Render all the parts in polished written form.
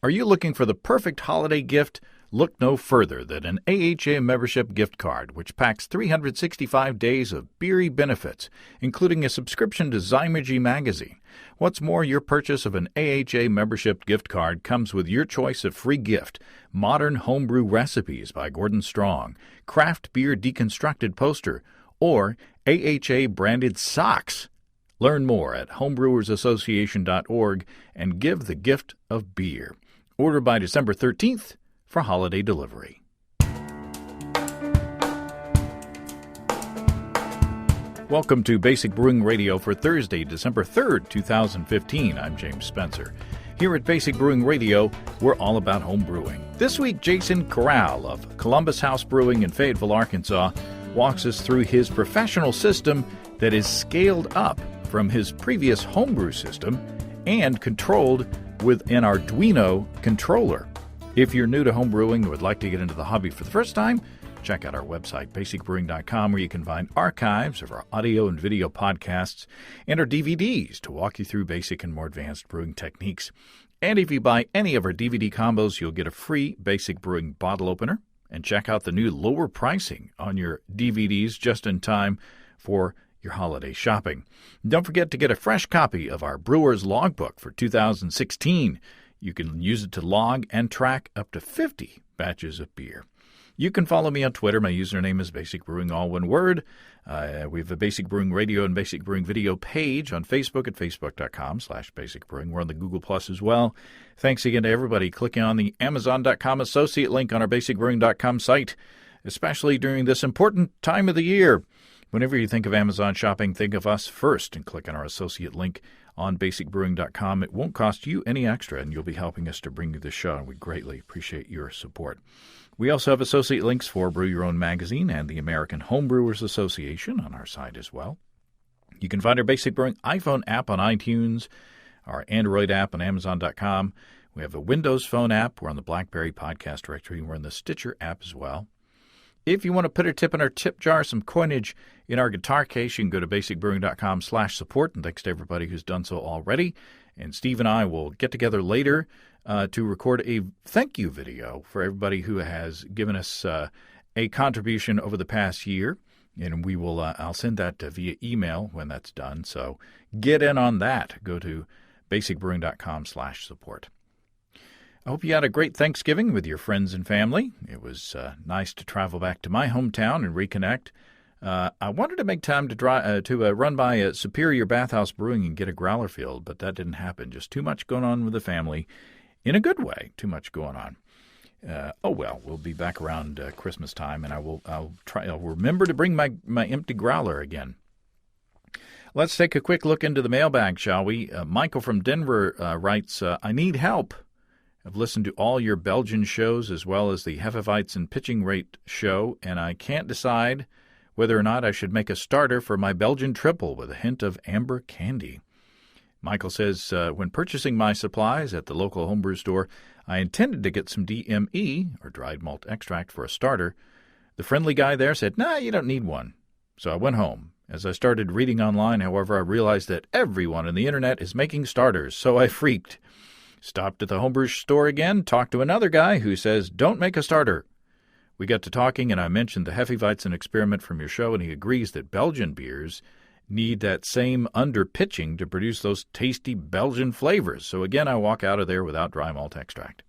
Are you looking for the perfect holiday gift? Look no further than an AHA membership gift card, which packs 365 days of beery benefits, including a subscription to Zymergy magazine. What's more, your purchase of an AHA membership gift card comes with your choice of free gift: Modern Homebrew Recipes by Gordon Strong, Craft Beer Deconstructed poster, or AHA-branded socks. Learn more at homebrewersassociation.org and give the gift of beer. Order by December 13th for holiday delivery. Welcome to Basic Brewing Radio for Thursday, December 3rd, 2015. I'm James Spencer. Here at Basic Brewing Radio, we're all about home brewing. This week, Jason Corral of Columbus House Brewing in Fayetteville, Arkansas, walks us through his professional system that is scaled up from his previous homebrew system and controlled with an Arduino controller. If you're new to homebrewing and would like to get into the hobby for the first time, check out our website, basicbrewing.com, where you can find archives of our audio and video podcasts and our DVDs to walk you through basic and more advanced brewing techniques. And if you buy any of our DVD combos, you'll get a free Basic Brewing bottle opener. And check out the new lower pricing on your DVDs just in time for your holiday shopping. Don't forget to get a fresh copy of our Brewer's Logbook for 2016. You can use it to log and track up to 50 batches of beer. You can follow me on Twitter. My username is Basic Brewing, all one word. We have a Basic Brewing Radio and Basic Brewing Video page on Facebook at facebook.com/Basic Brewing. We're on the Google Plus as well. Thanks again to everybody clicking on the Amazon.com associate link on our BasicBrewing.com site, especially during this important time of the year. Whenever you think of Amazon shopping, think of us first and click on our associate link on basicbrewing.com. It won't cost you any extra, and you'll be helping us to bring you the show, and we greatly appreciate your support. We also have associate links for Brew Your Own magazine and the American Homebrewers Association on our site as well. You can find our Basic Brewing iPhone app on iTunes, our Android app on Amazon.com. We have a Windows Phone app. We're on the BlackBerry podcast directory. We're in the Stitcher app as well. If you want to put a tip in our tip jar, some coinage in our guitar case, you can go to basicbrewing.com/support. And thanks to everybody who's done so already. And Steve and I will get together later to record a thank you video for everybody who has given us a contribution over the past year. And we will I'll send that via email when that's done. So get in on that. Go to basicbrewing.com/support. I hope you had a great Thanksgiving with your friends and family. It was nice to travel back to my hometown and reconnect. I wanted to make time to run by Superior Bathhouse Brewing and get a growler filled, but that didn't happen. Just too much going on with the family, in a good way. Too much going on. We'll be back around Christmas time, and I'll remember to bring my empty growler again. Let's take a quick look into the mailbag, shall we? Michael from Denver writes, I need help. I've listened to all your Belgian shows as well as the Hefeweizen pitching rate show, and I can't decide whether or not I should make a starter for my Belgian triple with a hint of amber candy. Michael says, when purchasing my supplies at the local homebrew store, I intended to get some DME, or dried malt extract, for a starter. The friendly guy there said, nah, you don't need one. So I went home. As I started reading online, however, I realized that everyone on the internet is making starters, so I freaked. Stopped at the homebrew store again, talked to another guy who says, don't make a starter. We got to talking, and I mentioned the Hefeweizen experiment from your show, and he agrees that Belgian beers need that same under-pitching to produce those tasty Belgian flavors. So again, I walk out of there without dry malt extract.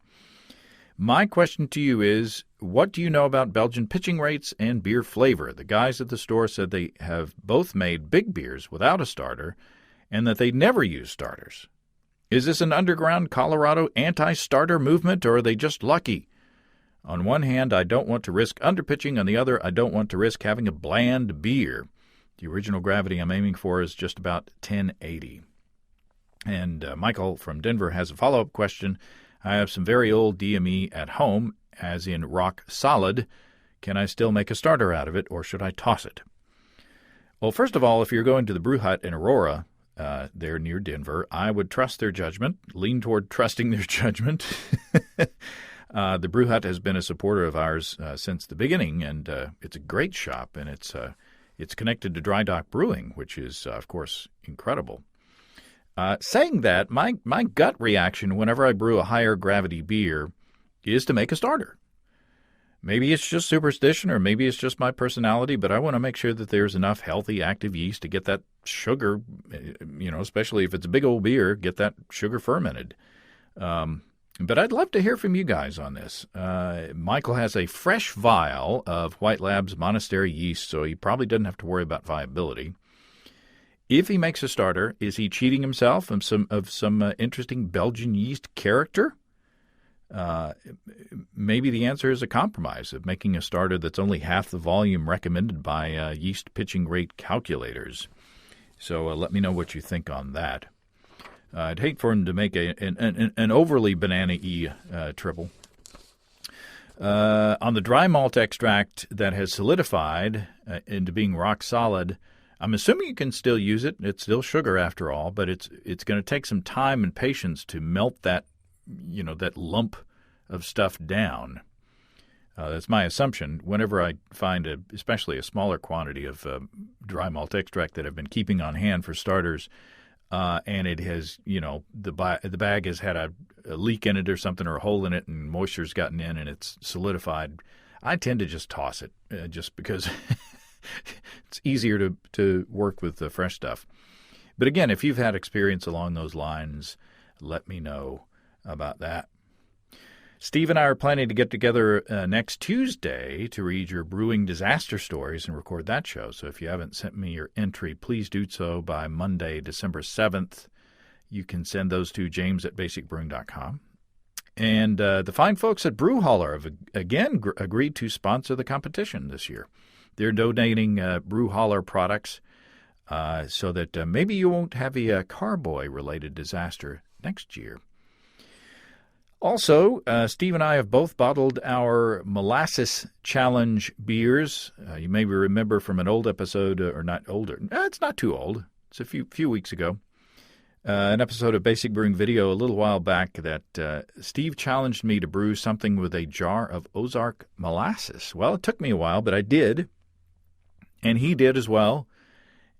My question to you is, what do you know about Belgian pitching rates and beer flavor? The guys at the store said they have both made big beers without a starter, and that they never use starters. Is this an underground Colorado anti-starter movement, or are they just lucky? On one hand, I don't want to risk underpitching. On the other, I don't want to risk having a bland beer. The original gravity I'm aiming for is just about 1080. And Michael from Denver has a follow-up question. I have some very old DME at home, as in rock solid. Can I still make a starter out of it, or should I toss it? Well, first of all, if you're going to the Brew Hut in Aurora, they're near Denver, I would trust their judgment, lean toward trusting their judgment. The Brew Hut has been a supporter of ours since the beginning, and it's a great shop, and it's connected to Dry Dock Brewing, which is, of course, incredible. Saying that, my gut reaction whenever I brew a higher gravity beer is to make a starter. Maybe it's just superstition or maybe it's just my personality, but I want to make sure that there's enough healthy, active yeast to get that sugar, especially if it's a big old beer, get that sugar fermented. But I'd love to hear from you guys on this. Michael has a fresh vial of White Lab's Monastery yeast, so he probably doesn't have to worry about viability. If he makes a starter, is he cheating himself of some interesting Belgian yeast character? Maybe the answer is a compromise of making a starter that's only half the volume recommended by yeast pitching rate calculators. So let me know what you think on that. I'd hate for him to make an overly banana-y triple. On the dry malt extract that has solidified into being rock solid, I'm assuming you can still use it. It's still sugar after all, but it's going to take some time and patience to melt that lump of stuff down. That's my assumption. Whenever I find especially a smaller quantity of dry malt extract that I've been keeping on hand for starters, and it has, the bag has had a leak in it or something, or a hole in it, and moisture's gotten in and it's solidified, I tend to just toss it, just because it's easier to work with the fresh stuff. But again, if you've had experience along those lines, let me know about that. Steve and I are planning to get together next Tuesday to read your brewing disaster stories and record that show. So if you haven't sent me your entry, please do so by Monday, December 7th. You can send those to james@basicbrewing.com. And the fine folks at Brew Holler have again agreed to sponsor the competition this year. They're donating Brew Holler products so that maybe you won't have a carboy-related disaster next year. Also, Steve and I have both bottled our Molasses Challenge beers. You may remember from an old episode, or not older. It's not too old. It's a few weeks ago. An episode of Basic Brewing Video a little while back that Steve challenged me to brew something with a jar of Ozark molasses. Well, it took me a while, but I did. And he did as well.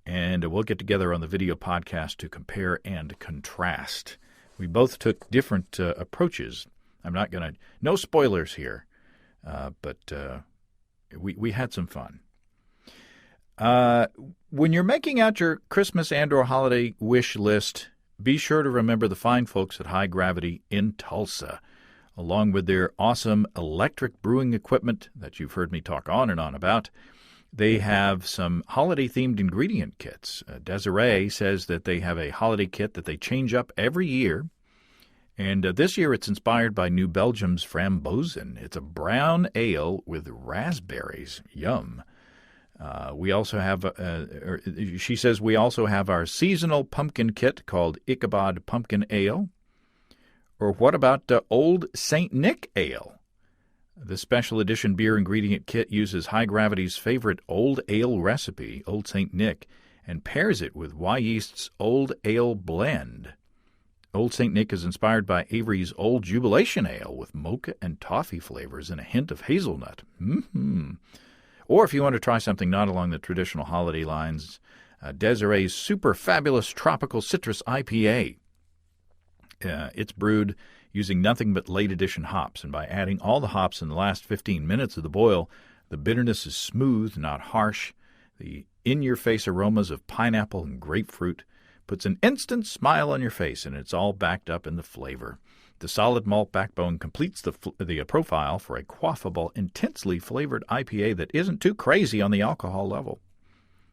And we'll get together on the video podcast to compare and contrast. We both took different approaches. I'm not going to, no spoilers here, but we had some fun. When you're making out your Christmas and or holiday wish list, be sure to remember the fine folks at High Gravity in Tulsa, along with their awesome electric brewing equipment that you've heard me talk on and on about. They have some holiday-themed ingredient kits. Desiree says that they have a holiday kit that they change up every year. And this year it's inspired by New Belgium's Frambozen. It's a brown ale with raspberries. Yum. We also have, she says we also have our seasonal pumpkin kit called Ichabod Pumpkin Ale. Or what about Old St. Nick Ale? The special edition beer ingredient kit uses High Gravity's favorite old ale recipe, Old St. Nick, and pairs it with Y-Yeast's Old Ale Blend. Old St. Nick is inspired by Avery's Old Jubilation Ale with mocha and toffee flavors and a hint of hazelnut. Or if you want to try something not along the traditional holiday lines, Desiree's Super Fabulous Tropical Citrus IPA. It's brewed using nothing but late edition hops, and by adding all the hops in the last 15 minutes of the boil, the bitterness is smooth, not harsh. The in-your-face aromas of pineapple and grapefruit puts an instant smile on your face, and it's all backed up in the flavor. The solid malt backbone completes the profile for a quaffable, intensely flavored IPA that isn't too crazy on the alcohol level,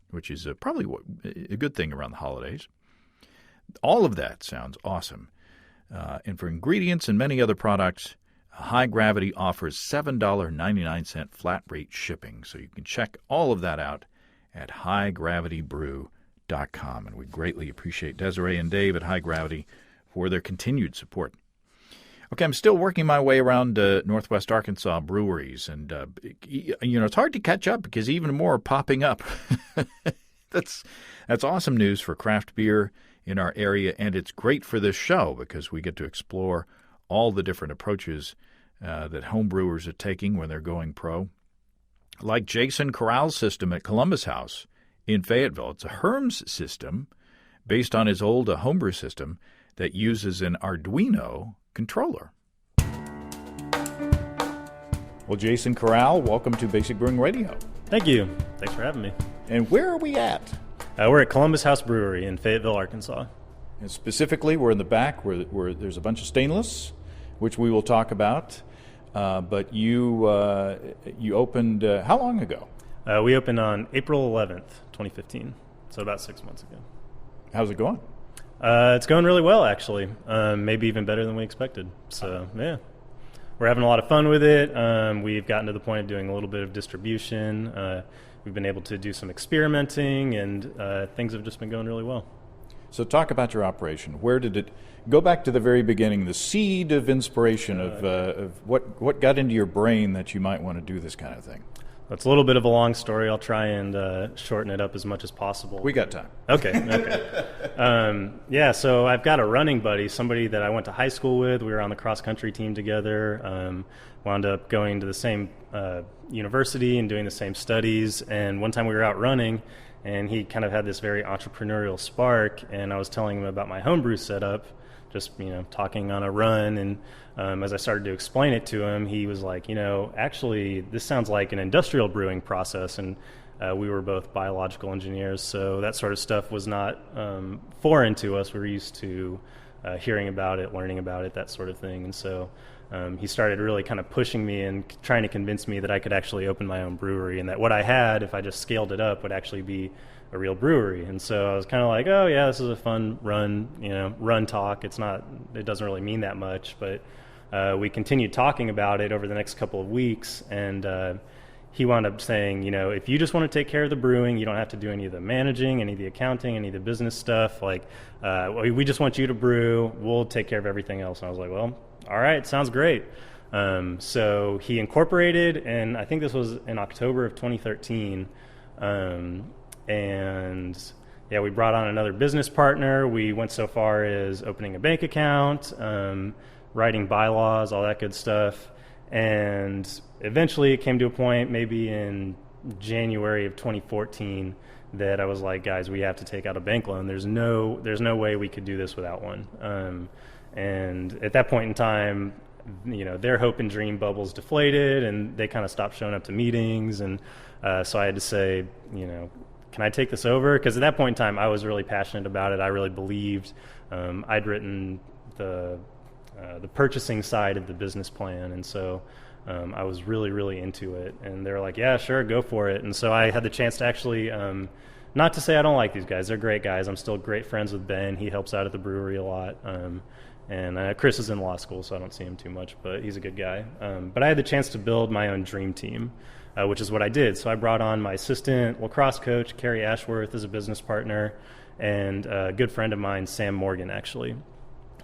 which is probably a good thing around the holidays. All of that sounds awesome. And for ingredients and many other products, High Gravity offers $7.99 flat rate shipping. So you can check all of that out at highdgravitybrew.com. And we greatly appreciate Desiree and Dave at High Gravity for their continued support. Okay, I'm still working my way around Northwest Arkansas breweries. And, it's hard to catch up because even more are popping up. That's awesome news for craft beer in our area, and it's great for this show because we get to explore all the different approaches that homebrewers are taking when they're going pro. Like Jason Corral's system at Columbus House in Fayetteville. It's a Herms system based on his old homebrew system that uses an Arduino controller. Well, Jason Corral, welcome to Basic Brewing Radio. Thank you. Thanks for having me. And where are we at? We're at Columbus House Brewery in Fayetteville, Arkansas. And specifically, we're in the back where there's a bunch of stainless, which we will talk about. But you opened how long ago? We opened on April 11th, 2015, so about 6 months ago. How's it going? It's going really well, actually. Maybe even better than we expected. So, yeah. We're having a lot of fun with it. We've gotten to the point of doing a little bit of distribution. We've been able to do some experimenting, and things have just been going really well. So talk about your operation. Where did it go? Back to the very beginning, the seed of inspiration of what got into your brain that you might want to do this kind of thing. It's a little bit of a long story. I'll try and shorten it up as much as possible. We got time. Okay. So I've got a running buddy, somebody that I went to high school with. We were on the cross-country team together. Wound up going to the same university and doing the same studies. And one time we were out running, and he kind of had this very entrepreneurial spark, and I was telling him about my homebrew setup, just talking on a run, and as I started to explain it to him, he was like, actually this sounds like an industrial brewing process, and we were both biological engineers, so that sort of stuff was not foreign to us. We were used to hearing about it, learning about it, that sort of thing, and so he started really kind of pushing me and trying to convince me that I could actually open my own brewery, and that what I had, if I just scaled it up, would actually be a real brewery. And so I was kind of like, oh yeah, this is a fun run talk. It doesn't really mean that much, but we continued talking about it over the next couple of weeks, and he wound up saying, if you just want to take care of the brewing, you don't have to do any of the managing, any of the accounting, any of the business stuff. We just want you to brew. We'll take care of everything else. And I was like, well, all right, sounds great. So he incorporated, and I think this was in October of 2013. We brought on another business partner. We went so far as opening a bank account, writing bylaws, all that good stuff. And eventually it came to a point, maybe in January of 2014, that I was like, guys, we have to take out a bank loan. There's no way we could do this without one. And at that point in time, their hope and dream bubbles deflated, and they kind of stopped showing up to meetings. And so I had to say, can I take this over? Because at that point in time, I was really passionate about it. I really believed. I'd written the purchasing side of the business plan, and so I was really, really into it. And they were like, yeah, sure, go for it. And so I had the chance to actually, not to say I don't like these guys. They're great guys. I'm still great friends with Ben. He helps out at the brewery a lot. And Chris is in law school, so I don't see him too much, but he's a good guy. But I had the chance to build my own dream team, which is what I did. So I brought on my assistant lacrosse coach, Carrie Ashworth, as a business partner, and a good friend of mine, Sam Morgan, actually.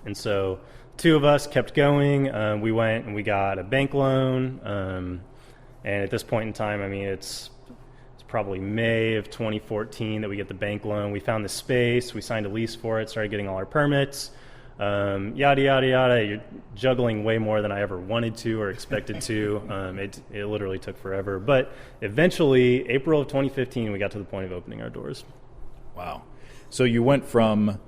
And so two of us kept going. We went and we got a bank loan. And at this point in time, it's probably May of 2014 that we get the bank loan. We found the space. We signed a lease for it, started getting all our permits. Yada, yada, yada. You're juggling way more than I ever wanted to or expected to. It literally took forever. But eventually, April of 2015, we got to the point of opening our doors. Wow. So you went from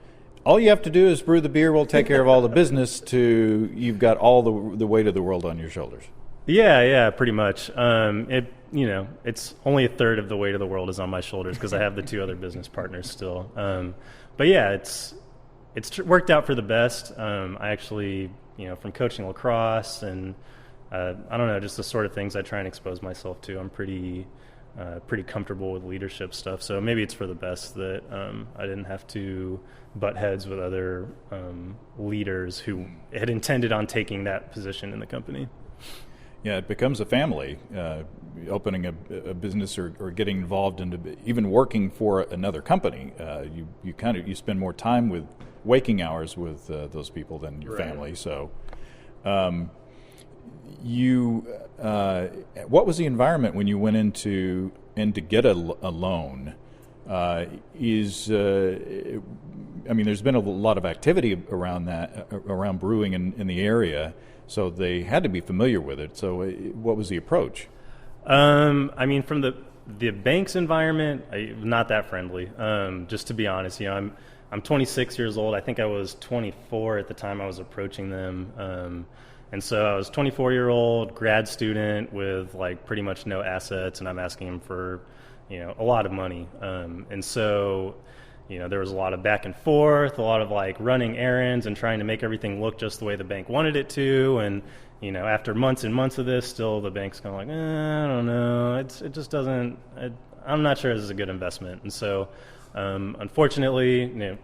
all you have to do is brew the beer, we'll take care of all the business, to you've got all the weight of the world on your shoulders. Yeah, pretty much. It's only a third of the weight of the world is on my shoulders because I have the two other business partners still. But yeah, it's worked out for the best. I actually, from coaching lacrosse and I don't know, just the sort of things I try and expose myself to, I'm pretty comfortable with leadership stuff. So maybe it's for the best that I didn't have to butt heads with other leaders who had intended on taking that position in the company. Yeah, it becomes a family, opening a business or getting involved into even working for another company. You spend more time with waking hours with those people than your family. So, what was the environment when you went in to get a loan? There's been a lot of activity around brewing in the area, so they had to be familiar with it. So what was the approach? From the bank's environment, not that friendly. Just to be honest, I'm 26 years old. I think I was 24 at the time I was approaching them. And so I was 24-year-old grad student with like pretty much no assets, and I'm asking him for, a lot of money. And so, there was a lot of back and forth, a lot of like running errands and trying to make everything look just the way the bank wanted it to. And, after months and months of this, still the bank's kind of like, I don't know. It just doesn't, I'm not sure this is a good investment. And so, unfortunately,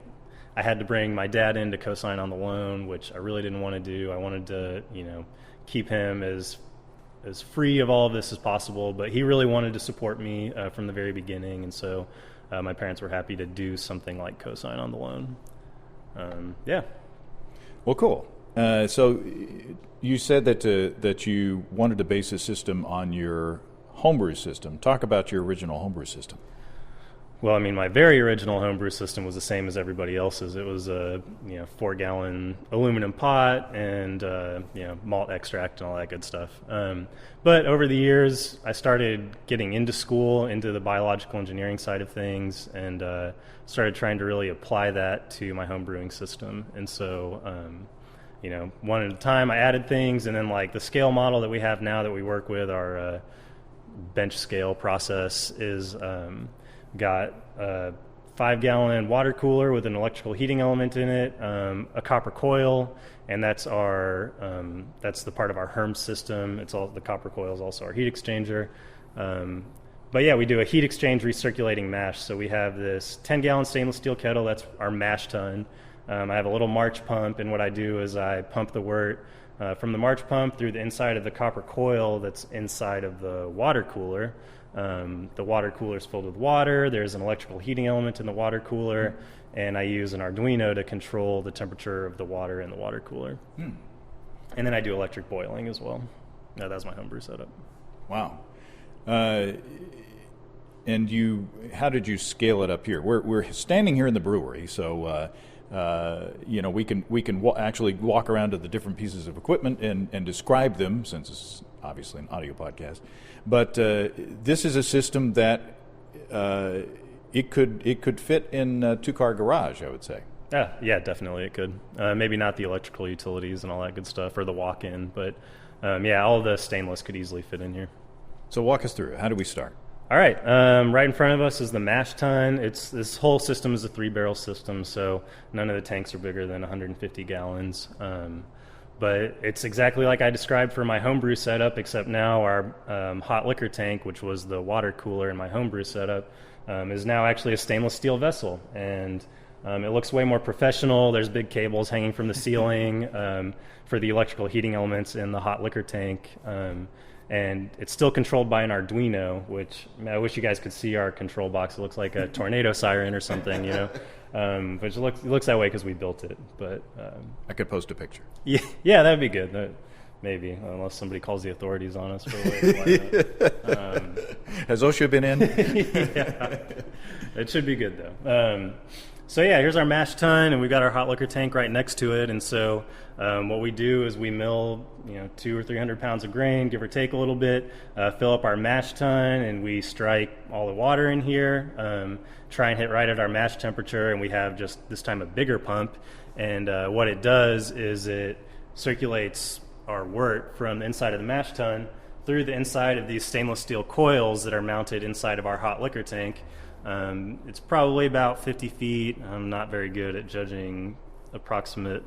I had to bring my dad in to co-sign on the loan, which I really didn't want to do. I wanted to, keep him as free of all of this as possible, but he really wanted to support me from the very beginning, and so my parents were happy to do something like co-sign on the loan. Yeah. Well, cool. So you said that you wanted to base a system on your homebrew system. Talk about your original homebrew system. Well, I mean, my very original homebrew system was the same as everybody else's. It was a 4-gallon aluminum pot and malt extract and all that good stuff. But over the years, I started getting into school, into the biological engineering side of things, and started trying to really apply that to my home brewing system. And so, one at a time, I added things, and then like the scale model that we have now that we work with, our bench scale process is got a 5-gallon water cooler with an electrical heating element in it, a copper coil, and that's the part of our Herm system. It's all the copper coil is also our heat exchanger. But yeah, we do a heat exchange recirculating mash. So we have this 10-gallon stainless steel kettle. That's our mash tun. I have a little March pump, and what I do is I pump the wort from the March pump through the inside of the copper coil that's inside of the water cooler. The water cooler is filled with water. There's an electrical heating element in the water cooler, and I use an Arduino to control the temperature of the water in the water cooler. And then I do electric boiling as well. That's my homebrew setup. Wow. And how did you scale it up here? We're standing here in the brewery, so we can actually walk around to the different pieces of equipment and describe them, since it's obviously an audio podcast. But this is a system that it could fit in a 2-car garage, I would say. Yeah, definitely it could. Maybe not the electrical utilities and all that good stuff, or the walk-in, but all the stainless could easily fit in here. So walk us through it. How do we start? All right. Right in front of us is the mash tun. This whole system is a 3-barrel system, so none of the tanks are bigger than 150 gallons. But it's exactly like I described for my homebrew setup, except now our hot liquor tank, which was the water cooler in my homebrew setup, is now actually a stainless steel vessel. And it looks way more professional. There's big cables hanging from the ceiling for the electrical heating elements in the hot liquor tank. And it's still controlled by an Arduino, which I wish you guys could see our control box. It looks like a tornado siren or something, but it looks that way because we built it. But I could post a picture. Yeah, that'd be good. Maybe, unless somebody calls the authorities on us for Has OSHA been in? Yeah, it should be good though. So yeah, here's our mash tun, and we've got our hot liquor tank right next to it. And so what we do is we mill 200 or 300 pounds of grain, give or take a little bit, fill up our mash tun, and we strike all the water in here, try and hit right at our mash temperature, and we have just this time a bigger pump. And what it does is it circulates our wort from the inside of the mash tun through the inside of these stainless steel coils that are mounted inside of our hot liquor tank. It's probably about 50 feet. I'm not very good at judging approximate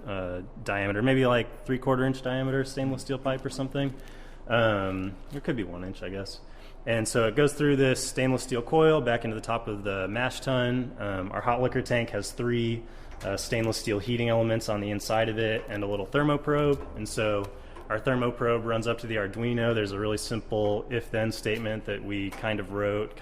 diameter, maybe like 3/4 inch diameter stainless steel pipe or something. It could be 1 inch, I guess. And so it goes through this stainless steel coil back into the top of the mash tun. Our hot liquor tank has 3 stainless steel heating elements on the inside of it and a little thermoprobe. And so our thermoprobe runs up to the Arduino. There's a really simple if-then statement that we kind of wrote,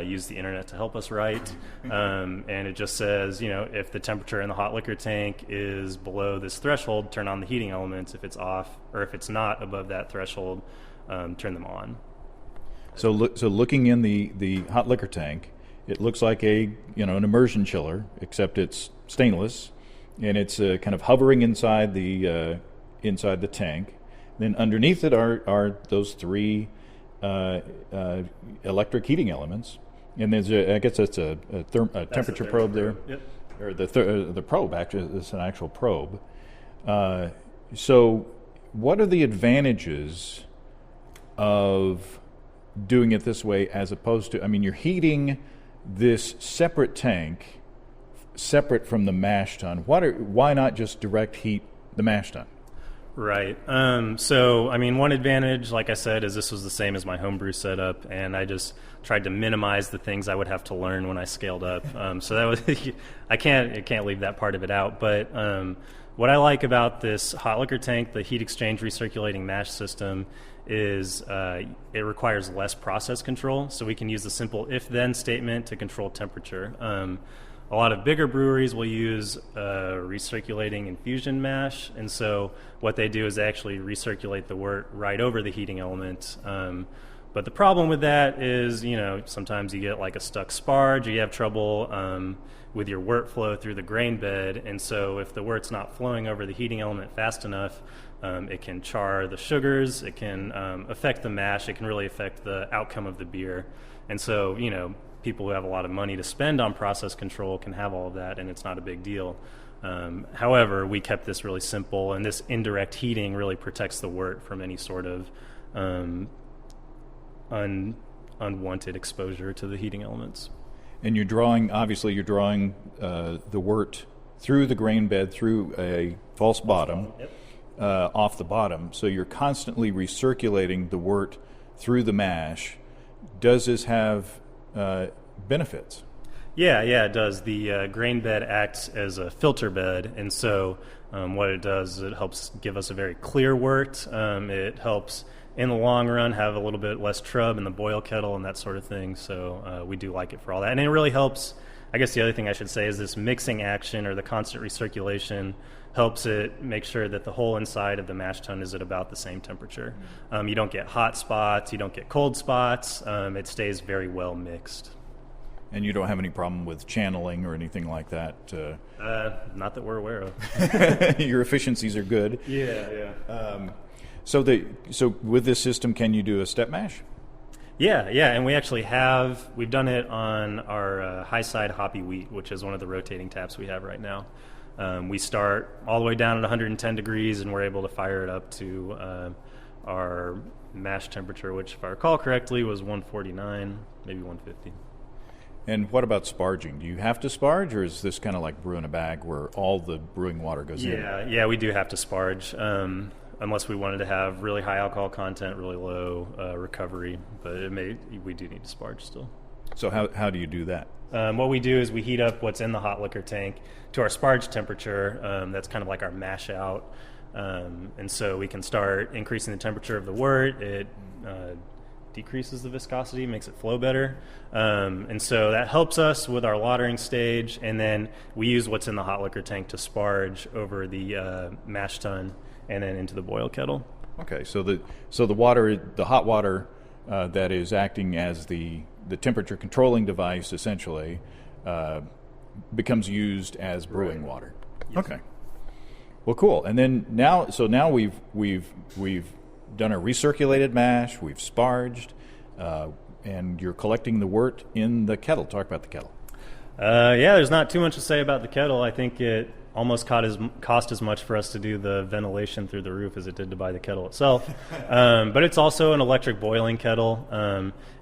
use the internet to help us write, and it just says, if the temperature in the hot liquor tank is below this threshold, turn on the heating elements. If it's off, or if it's not above that threshold, turn them on. So looking in the hot liquor tank, it looks like an immersion chiller, except it's stainless, and it's kind of hovering inside the tank. Then underneath it are those 3 electric heating elements, and there's I guess that's a temperature probe there. Yep. or the probe. Actually, it's an actual probe. So, what are the advantages of doing it this way as opposed to? I mean, you're heating this separate tank, separate from the mash tun. Why not just direct heat the mash tun? Right. So, I mean, one advantage, like I said, is this was the same as my homebrew setup, and I just tried to minimize the things I would have to learn when I scaled up. So that was I can't leave that part of it out. But what I like about this hot liquor tank, the heat exchange recirculating mash system, is it requires less process control. So we can use the simple if-then statement to control temperature. A lot of bigger breweries will use recirculating infusion mash, and so what they do is they actually recirculate the wort right over the heating element. But the problem with that is, sometimes you get like a stuck sparge, or you have trouble with your wort flow through the grain bed, and so if the wort's not flowing over the heating element fast enough, it can char the sugars, it can affect the mash, it can really affect the outcome of the beer. And so, people who have a lot of money to spend on process control can have all of that, and it's not a big deal. However, we kept this really simple, and this indirect heating really protects the wort from any sort of unwanted exposure to the heating elements. And you're drawing the wort through the grain bed, through a false bottom, Yep. Off the bottom. So you're constantly recirculating the wort through the mash. Does this have benefits? Yeah, it does. The grain bed acts as a filter bed, and so what it does is it helps give us a very clear wort. It helps, in the long run, have a little bit less trub in the boil kettle and that sort of thing, so we do like it for all that. And it really helps. I guess the other thing I should say is this mixing action, or the constant recirculation, helps it make sure that the whole inside of the mash tun is at about the same temperature. You don't get hot spots, you don't get cold spots. It stays very well mixed. And you don't have any problem with channeling or anything like that? Not that we're aware of. Your efficiencies are good. Yeah. So with this system, can you do a step mash? Yeah, and we actually we've done it on our high side hoppy wheat, which is one of the rotating taps we have right now. We start all the way down at 110 degrees, and we're able to fire it up to our mash temperature, which, if I recall correctly, was 149, maybe 150. And what about sparging? Do you have to sparge, or is this kind of like brewing a bag where all the brewing water goes in? Yeah, we do have to sparge, unless we wanted to have really high alcohol content, really low recovery, but we do need to sparge still. So how do you do that? What we do is we heat up what's in the hot liquor tank to our sparge temperature. That's kind of like our mash out. And so we can start increasing the temperature of the wort. It decreases the viscosity, makes it flow better. And so that helps us with our lautering stage. And then we use what's in the hot liquor tank to sparge over the mash tun and then into the boil kettle. Okay, so the hot water that is acting as the temperature controlling device essentially becomes used as brewing water. Yes. Okay. Well, cool. And then now we've done a recirculated mash, we've sparged, and you're collecting the wort in the kettle. Talk about the kettle. There's not too much to say about the kettle. I think it almost cost as much for us to do the ventilation through the roof as it did to buy the kettle itself. But it's also an electric boiling kettle.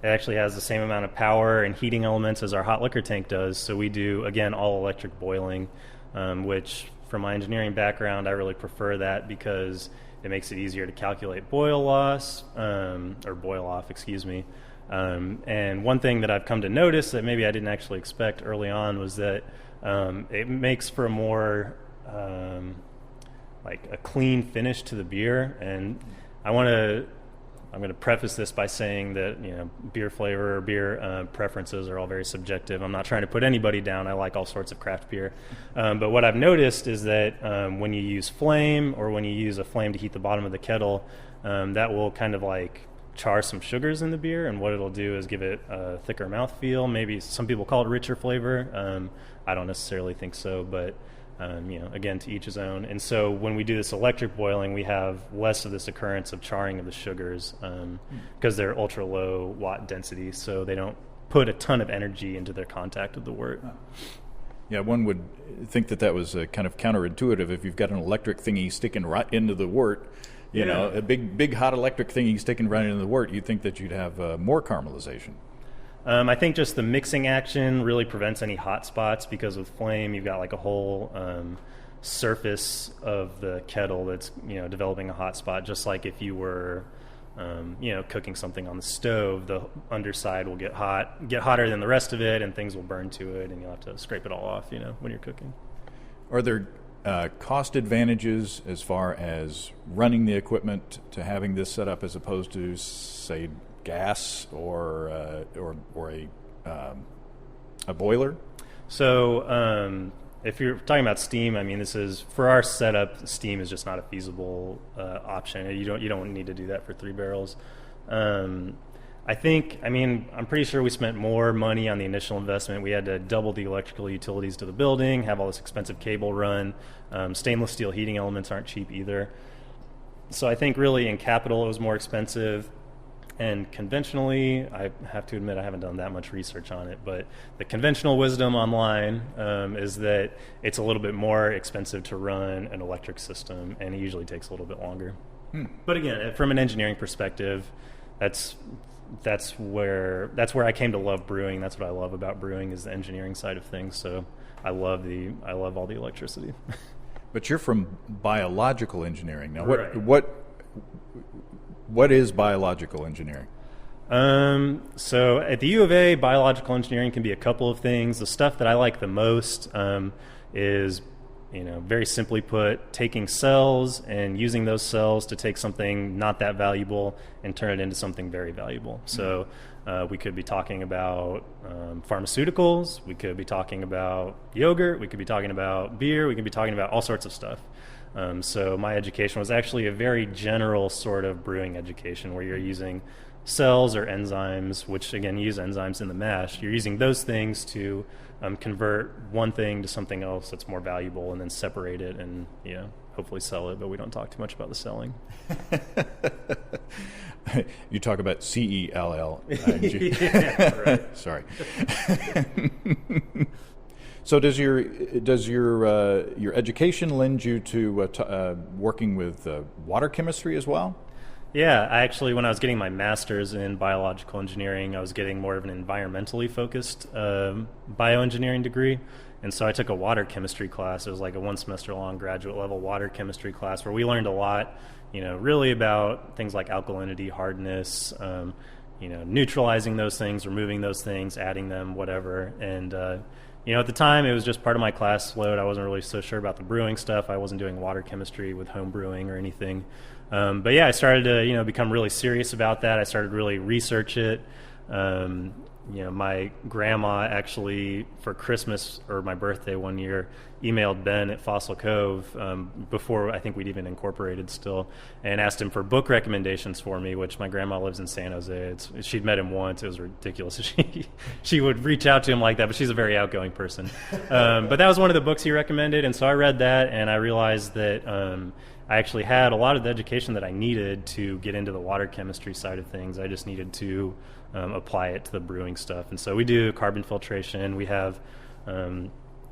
It actually has the same amount of power and heating elements as our hot liquor tank does. So we do, again, all electric boiling, which from my engineering background, I really prefer that because it makes it easier to calculate boil loss, or boil off, excuse me. And one thing that I've come to notice that maybe I didn't actually expect early on was that it makes for a more like a clean finish to the beer. And I'm going to preface this by saying that beer flavor or beer preferences are all very subjective. I'm not trying to put anybody down. I like all sorts of craft beer. But what I've noticed is that when you use flame, or when you use a flame to heat the bottom of the kettle, that will kind of like char some sugars in the beer, and what it'll do is give it a thicker mouthfeel. Maybe some people call it richer flavor. I don't necessarily think so, but again, to each his own. And so when we do this electric boiling, we have less of this occurrence of charring of the sugars because they're ultra low watt density, so they don't put a ton of energy into their contact with the wort. Yeah, one would think that was kind of counterintuitive. If you've got an electric thingy sticking right into the wort, you know, a big hot electric thingy sticking right into the wort, you'd think that you'd have more caramelization. I think just the mixing action really prevents any hot spots, because with flame you've got like a whole surface of the kettle that's, you know, developing a hot spot. Just like if you were you know, cooking something on the stove, the underside will get hotter than the rest of it, and things will burn to it, and you'll have to scrape it all off, you know, when you're cooking. Are there cost advantages as far as running the equipment to having this set up as opposed to, say, gas or a boiler? So if you're talking about steam, I mean, this is, for our setup, steam is just not a feasible option. You don't need to do that for 3 barrels. I'm pretty sure we spent more money on the initial investment. We had to double the electrical utilities to the building, have all this expensive cable run. Stainless steel heating elements aren't cheap either. So I think really in capital it was more expensive. And conventionally, I have to admit I haven't done that much research on it, but the conventional wisdom online is that it's a little bit more expensive to run an electric system, and it usually takes a little bit longer. But again, from an engineering perspective, that's where I came to love brewing. That's what I love about brewing, is the engineering side of things. So I love all the electricity. But you're from biological engineering now. Right. What is biological engineering? So at the U of A, biological engineering can be a couple of things. The stuff that I like the most is, you know, very simply put, taking cells and using those cells to take something not that valuable and turn it into something very valuable. So we could be talking about pharmaceuticals, we could be talking about yogurt, we could be talking about beer, we could be talking about all sorts of stuff. So my education was actually a very general sort of brewing education, where you're using cells or enzymes, which again use enzymes in the mash. You're using those things to convert one thing to something else that's more valuable, and then separate it and, you know, hopefully sell it. But we don't talk too much about the selling. You talk about CELL. Yeah, right. Sorry. So does your education lend you to working with water chemistry as well? Yeah, when I was getting my master's in biological engineering, I was getting more of an environmentally focused bioengineering degree. And so I took a water chemistry class. It was like a 1 semester long graduate level water chemistry class, where we learned a lot, you know, really about things like alkalinity, hardness, you know, neutralizing those things, removing those things, adding them, whatever. And you know, at the time, it was just part of my class load. I wasn't really so sure about the brewing stuff. I wasn't doing water chemistry with home brewing or anything. But yeah, I started to, you know, become really serious about that. I started to really research it. You know, my grandma actually, for Christmas or my birthday one year, emailed Ben at Fossil Cove before I think we'd even incorporated still, and asked him for book recommendations for me, which my grandma lives in San Jose. She'd met him once. It was ridiculous. She would reach out to him like that, but she's a very outgoing person. But that was one of the books he recommended, and so I read that, and I realized that I actually had a lot of the education that I needed to get into the water chemistry side of things. I just needed to apply it to the brewing stuff. And so we do carbon filtration. We have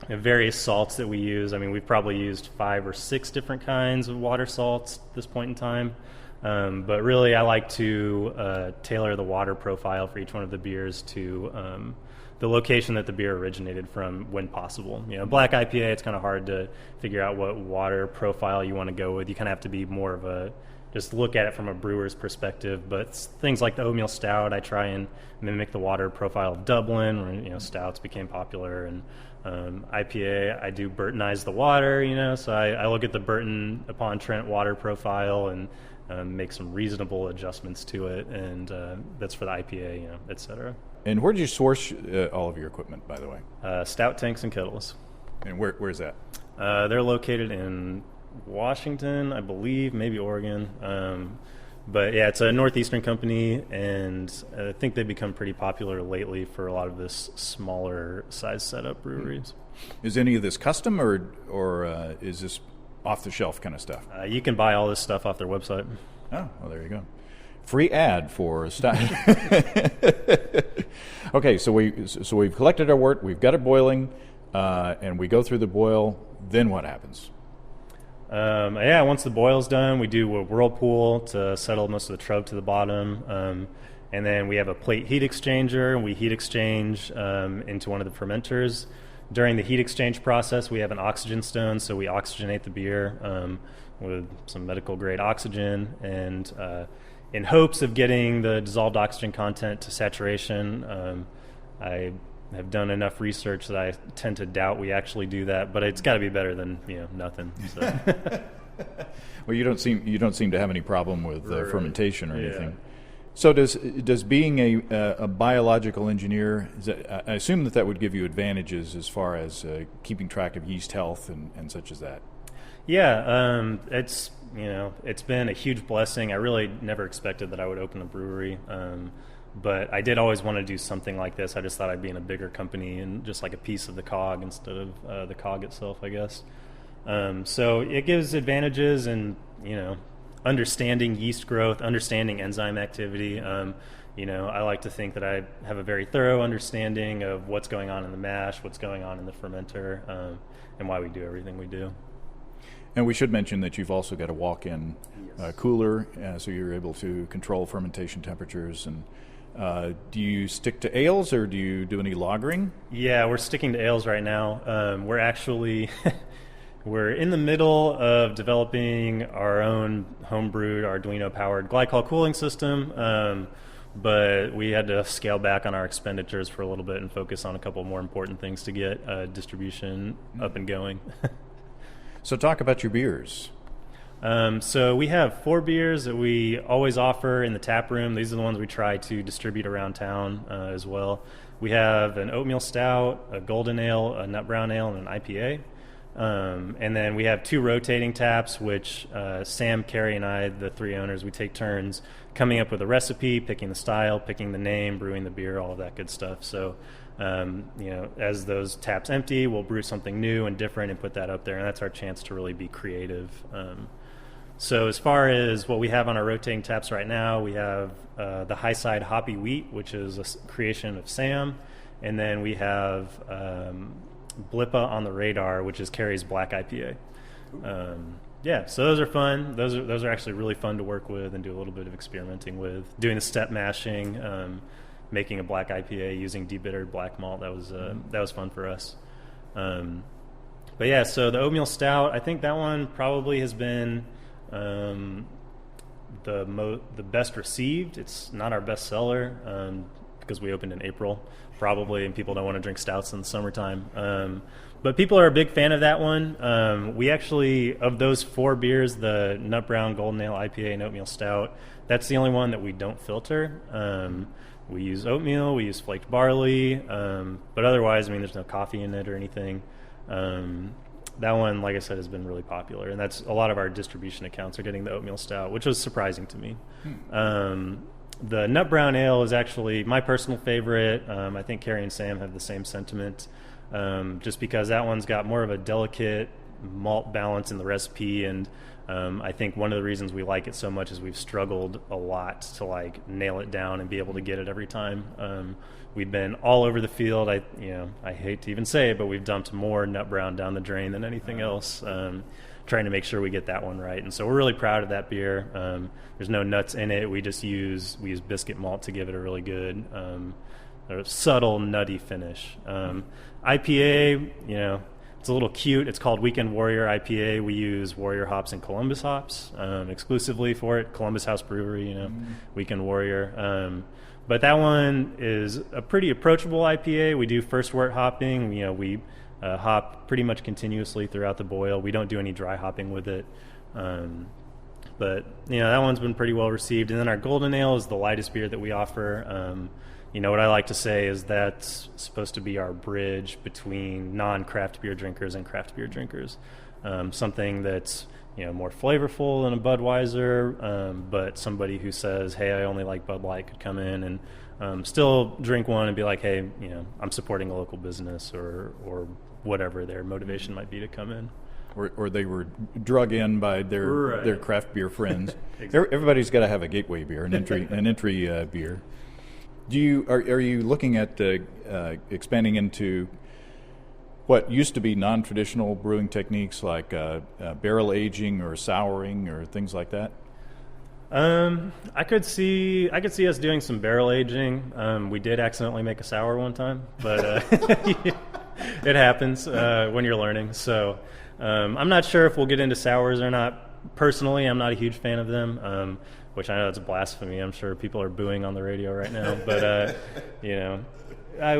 various salts that we use. I mean, we've probably used 5 or 6 different kinds of water salts at this point in time. But really, I like to tailor the water profile for each one of the beers to the location that the beer originated from when possible. You know, black IPA, it's kind of hard to figure out what water profile you want to go with. You kind of have to be more of a, just look at it from a brewer's perspective. But things like the oatmeal stout, I try and mimic the water profile of Dublin, where, you know, stouts became popular. And IPA, I do Burtonize the water, you know, so I look at the Burton-upon-Trent water profile and make some reasonable adjustments to it, and that's for the IPA, you know, et cetera. And where do you source all of your equipment, by the way? Stout tanks and kettles. And where's that? They're located in Washington, I believe, maybe Oregon. But yeah, it's a northeastern company, and I think they've become pretty popular lately for a lot of this smaller size setup breweries. Is any of this custom, or is this off-the-shelf kind of stuff? You can buy all this stuff off their website. Oh, well, there you go. Free ad for stock. Okay, so we've collected our wort, we've got it boiling. and we go through the boil. Then what happens? Once the boil's done, we do a whirlpool to settle most of the trub to the bottom. And then we have a plate heat exchanger, and we heat exchange into one of the fermenters. During the heat exchange process, we have an oxygen stone, so we oxygenate the beer with some medical grade oxygen, and in hopes of getting the dissolved oxygen content to saturation. I have done enough research that I tend to doubt we actually do that, but it's got to be better than nothing. So. Well, you don't seem to have any problem with fermentation or anything. Yeah. So does being a biological engineer, I assume that would give you advantages as far as keeping track of yeast health and such as that? Yeah, it's been a huge blessing. I really never expected that I would open a brewery, but I did always want to do something like this. I just thought I'd be in a bigger company and just like a piece of the cog instead of the cog itself, I guess. So it gives advantages in understanding yeast growth, understanding enzyme activity. I like to think that I have a very thorough understanding of what's going on in the mash, what's going on in the fermenter, and why we do everything we do. And we should mention that you've also got a walk-in cooler, so you're able to control fermentation temperatures. And do you stick to ales, or do you do any lagering? Yeah, we're sticking to ales right now. We're actually... We're in the middle of developing our own homebrewed Arduino-powered glycol cooling system, but we had to scale back on our expenditures for a little bit and focus on a couple more important things to get distribution up and going. So talk about your beers. So we have 4 beers that we always offer in the tap room. These are the ones we try to distribute around town as well. We have an oatmeal stout, a golden ale, a nut brown ale, and an IPA. And then we have 2 rotating taps, which Sam, Carrie, and I, the 3 owners, we take turns coming up with a recipe, picking the style, picking the name, brewing the beer, all of that good stuff. So, as those taps empty, we'll brew something new and different and put that up there, and that's our chance to really be creative. So as far as what we have on our rotating taps right now, we have the High Side Hoppy Wheat, which is a creation of Sam, and then we have Blippa on the Radar, which is Carrie's Black IPA. So those are fun. Those are actually really fun to work with and do a little bit of experimenting with. Doing the step mashing, making a black IPA using debittered black malt. That was fun for us. So the oatmeal stout, I think that one probably has been the best received. It's not our best seller because we opened in April, probably, and people don't want to drink stouts in the summertime. But people are a big fan of that one. We actually, of those 4 beers, the Nut Brown, Golden Ale, IPA, and Oatmeal Stout, that's the only one that we don't filter. We use oatmeal, we use flaked barley, but otherwise, there's no coffee in it or anything. That one, like I said, has been really popular, and that's a lot of our distribution accounts are getting the Oatmeal Stout, which was surprising to me. The Nut Brown Ale is actually my personal favorite. I think Carrie and Sam have the same sentiment, just because that one's got more of a delicate malt balance in the recipe, and I think one of the reasons we like it so much is we've struggled a lot to nail it down and be able to get it every time. We've been all over the field. I hate to even say it, but we've dumped more Nut Brown down the drain than anything else, trying to make sure we get that one right. And so we're really proud of that beer. There's no nuts in it. We use biscuit malt to give it a really good, subtle nutty finish. IPA, it's a little cute. It's called Weekend Warrior IPA. We use Warrior hops and Columbus hops exclusively for it. Columbus House Brewery, Weekend Warrior. But that one is a pretty approachable IPA. We do first wort hopping. We hop pretty much continuously throughout the boil. We don't do any dry hopping with it. But that one's been pretty well received. And then our Golden Ale is the lightest beer that we offer. What I like to say is that's supposed to be our bridge between non-craft beer drinkers and craft beer drinkers. Something that's more flavorful than a Budweiser, but somebody who says, hey, I only like Bud Light could come in and still drink one and be like, hey, I'm supporting a local business or whatever their motivation might be to come in. Or they were drug in by their craft beer friends. Exactly. Everybody's got to have a gateway beer, an entry beer. Are you looking at expanding into what used to be non-traditional brewing techniques like barrel aging or souring or things like that? I could see us doing some barrel aging. We did accidentally make a sour one time, but it happens when you're learning. So I'm not sure if we'll get into sours or not. Personally, I'm not a huge fan of them, which I know it's blasphemy. I'm sure people are booing on the radio right now, but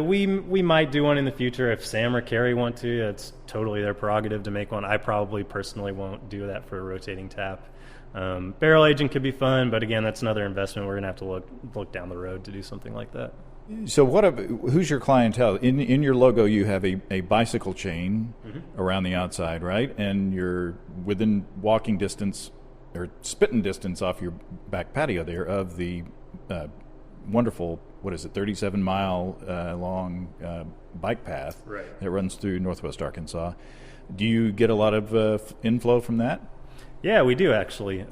we might do one in the future if Sam or Carrie want to. It's totally their prerogative to make one. I probably personally won't do that for a rotating tap. Barrel aging could be fun, but again, that's another investment. We're going to have to look down the road to do something like that. So who's your clientele? In your logo, you have a bicycle chain around the outside, right? And you're within walking distance or spitting distance off your back patio there of the wonderful, 37-mile long bike path that runs through northwest Arkansas. Do you get a lot of inflow from that? Yeah, we do actually.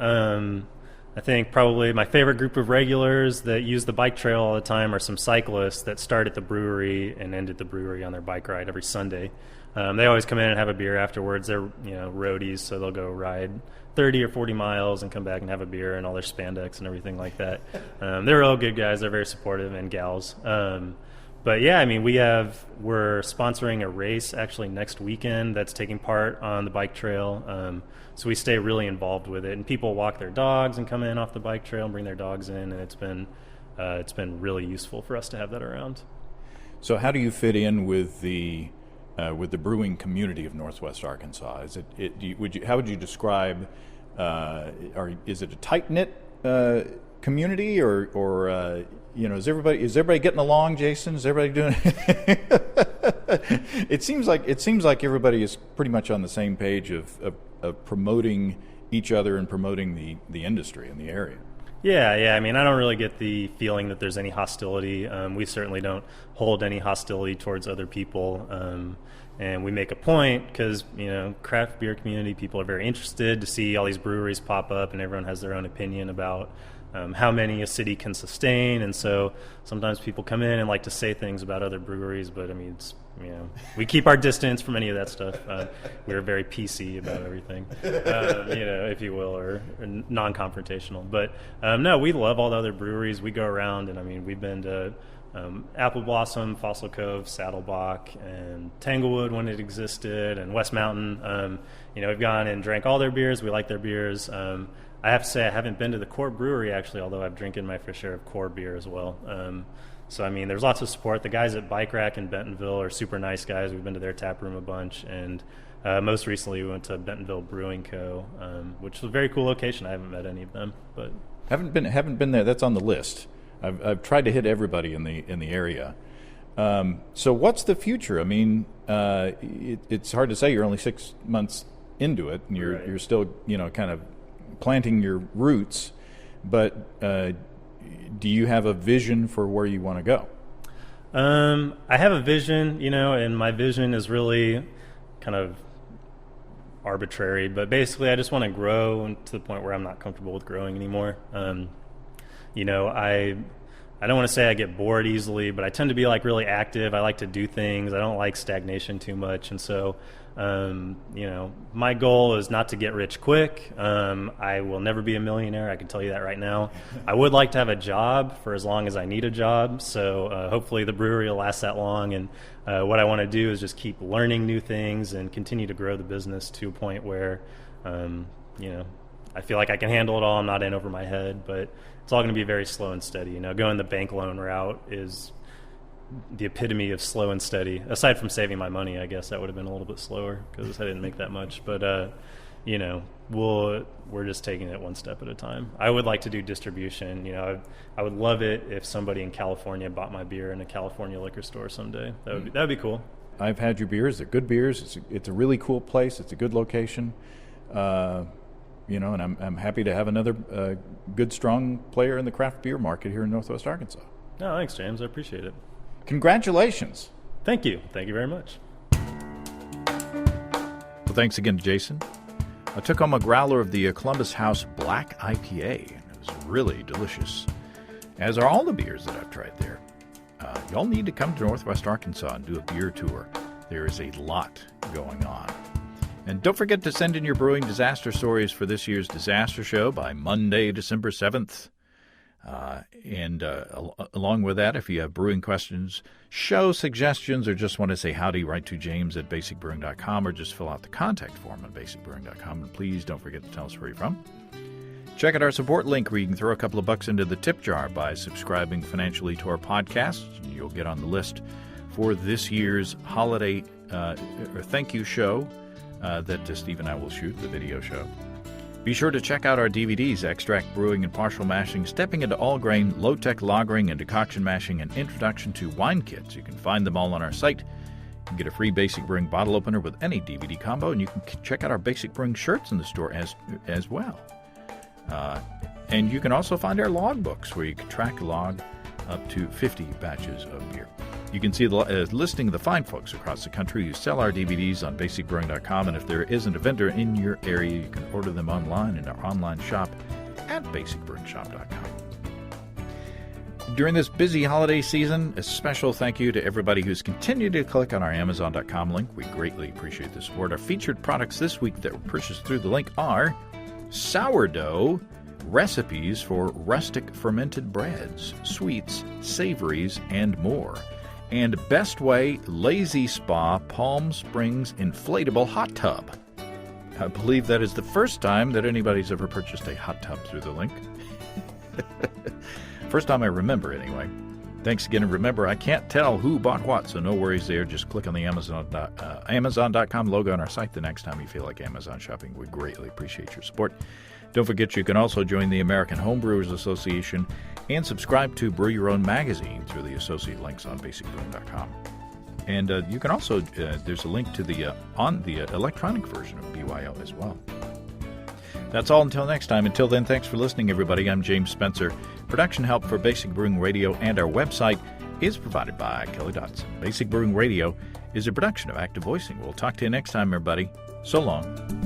I think probably my favorite group of regulars that use the bike trail all the time are some cyclists that start at the brewery and end at the brewery on their bike ride every Sunday. They always come in and have a beer afterwards. They're roadies, so they'll go ride 30 or 40 miles and come back and have a beer and all their spandex and everything like that. They're all good guys. They're very supportive, and gals. But yeah, I mean, we're sponsoring a race actually next weekend that's taking part on the bike trail. So we stay really involved with it, and people walk their dogs and come in off the bike trail and bring their dogs in, and it's been really useful for us to have that around. So how do you fit in with the brewing community of Northwest Arkansas? How would you describe? Is it a tight knit community, or is everybody getting along, Jason? Is everybody doing? It seems like everybody is pretty much on the same page of promoting each other and promoting the industry in the area. Yeah. I mean, I don't really get the feeling that there's any hostility. We certainly don't hold any hostility towards other people. And we make a point because, craft beer community people are very interested to see all these breweries pop up, and everyone has their own opinion about how many a city can sustain. And so sometimes people come in and like to say things about other breweries, but I mean, we keep our distance from any of that stuff. We're very PC about everything, if you will, or non-confrontational. But no, we love all the other breweries. We go around, and I mean, we've been to Apple Blossom, Fossil Cove, Saddlebach, and Tanglewood when it existed, and West Mountain. We've gone and drank all their beers. We like their beers. I have to say I haven't been to the Core Brewery, actually, although I've drinking my fair share of Core beer as well. So, I mean, there's lots of support. The guys at Bike Rack in Bentonville are super nice guys. We've been to their tap room a bunch. And most recently we went to Bentonville Brewing Co., which is a very cool location. I haven't met any of them. But haven't been there. That's on the list. I've tried to hit everybody in the area. So what's the future? I mean, it's hard to say. You're only 6 months into it, and you're still, kind of planting your roots. But do you have a vision for where you want to go? I have a vision, and my vision is really kind of arbitrary, but basically I just want to grow to the point where I'm not comfortable with growing anymore. I don't want to say I get bored easily, but I tend to be really active. I like to do things. I don't like stagnation too much. And so, my goal is not to get rich quick. I will never be a millionaire. I can tell you that right now. I would like to have a job for as long as I need a job. So hopefully the brewery will last that long. And what I want to do is just keep learning new things and continue to grow the business to a point where, I feel like I can handle it all. I'm not in over my head, but it's all going to be very slow and steady. Going the bank loan route is the epitome of slow and steady. Aside from saving my money, I guess that would have been a little bit slower because I didn't make that much. But we're just taking it one step at a time. I would like to do distribution. I would love it if somebody in California bought my beer in a California liquor store someday. That would be cool. I've had your beers. They're good beers. It's a really cool place. It's a good location. And I'm happy to have another good, strong player in the craft beer market here in Northwest Arkansas. No, thanks, James. I appreciate it. Congratulations. Thank you. Thank you very much. Well, thanks again to Jason. I took home a growler of the Columbus House Black IPA, and it was really delicious, as are all the beers that I've tried there. Y'all need to come to Northwest Arkansas and do a beer tour. There is a lot going on. And don't forget to send in your brewing disaster stories for this year's disaster show by Monday, December 7th. Along with that, if you have brewing questions, show suggestions, or just want to say howdy, write to james@basicbrewing.com, or just fill out the contact form on basicbrewing.com. And please don't forget to tell us where you're from. Check out our support link where you can throw a couple of bucks into the tip jar by subscribing financially to our podcast. You'll get on the list for this year's holiday or thank you show that Steve and I will shoot, the video show. Be sure to check out our DVDs, Extract Brewing and Partial Mashing, Stepping into All Grain, Low-Tech Lagering and Decoction Mashing, and Introduction to Wine Kits. You can find them all on our site. You can get a free Basic Brewing bottle opener with any DVD combo, and you can check out our Basic Brewing shirts in the store as well. And you can also find our log books where you can track log up to 50 batches of beer. You can see the listing of the fine folks across the country who sell our DVDs on basicbrewing.com, and if there isn't a vendor in your area, you can order them online in our online shop at basicbrewingshop.com. During this busy holiday season, a special thank you to everybody who's continued to click on our Amazon.com link. We greatly appreciate the support. Our featured products this week that were purchased through the link are sourdough recipes for rustic fermented breads, sweets, savories, and more. And Best Way Lazy Spa Palm Springs Inflatable Hot Tub. I believe that is the first time that anybody's ever purchased a hot tub through the link. First time I remember, anyway. Thanks again, and remember, I can't tell who bought what, so no worries there. Just click on the Amazon.com logo on our site the next time you feel like Amazon shopping. We greatly appreciate your support. Don't forget you can also join the American Homebrewers Association and subscribe to Brew Your Own magazine through the associate links on basicbrewing.com. And you can also, there's a link to the electronic version of BYO as well. That's all until next time. Until then, thanks for listening, everybody. I'm James Spencer. Production help for Basic Brewing Radio and our website is provided by Kelly Dodson. Basic Brewing Radio is a production of Active Voicing. We'll talk to you next time, everybody. So long.